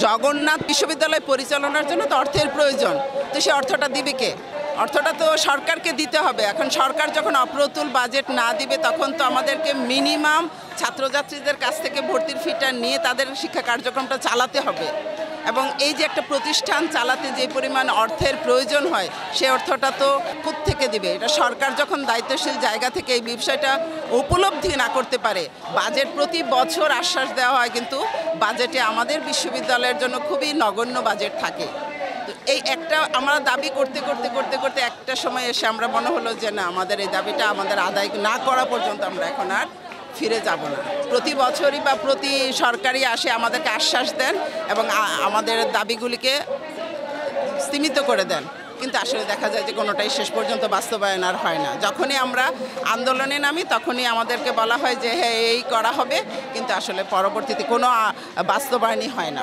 জগন্নাথ বিশ্ববিদ্যালয় পরিচালনার জন্য তো অর্থের প্রয়োজন, তো সে অর্থটা দিবে কে? অর্থটা তো সরকারকে দিতে হবে। এখন সরকার যখন অপ্রতুল বাজেট না দিবে তখন তো আমাদেরকে মিনিমাম ছাত্রছাত্রীদের কাছ থেকে ভর্তির ফিটা নিয়ে তাদের শিক্ষা কার্যক্রমটা চালাতে হবে। এবং এই যে একটা প্রতিষ্ঠান চালাতে যে পরিমাণ অর্থের প্রয়োজন হয় সে অর্থটা তো কোত্থেকে দিবে? এটা সরকার যখন দায়িত্বশীল জায়গা থেকে এই বিষয়টা উপলব্ধি না করতে পারে। বাজেট প্রতি বছর আশ্বাস দেওয়া হয়, কিন্তু বাজেটে আমাদের বিশ্ববিদ্যালয়ের জন্য খুবই নগণ্য বাজেট থাকে। তো এই একটা আমরা দাবি করতে করতে করতে করতে একটা সময় এসে আমরা মনে হলো যে না, আমাদের এই দাবিটা আমাদের আদায় না করা পর্যন্ত আমরা এখন আর ফিরে যাব না। প্রতি বছরই বা প্রতি সরকারই আসে আমাদেরকে আশ্বাস দেন এবং আমাদের দাবিগুলিকে সীমিত করে দেন, কিন্তু আসলে দেখা যায় যে কোনোটাই শেষ পর্যন্ত বাস্তবায়ন আর হয় না। যখনই আমরা আন্দোলনে নামি তখনই আমাদেরকে বলা হয় যে হ্যাঁ এই করা হবে, কিন্তু আসলে পরবর্তীতে কোনো বাস্তবায়নই হয় না।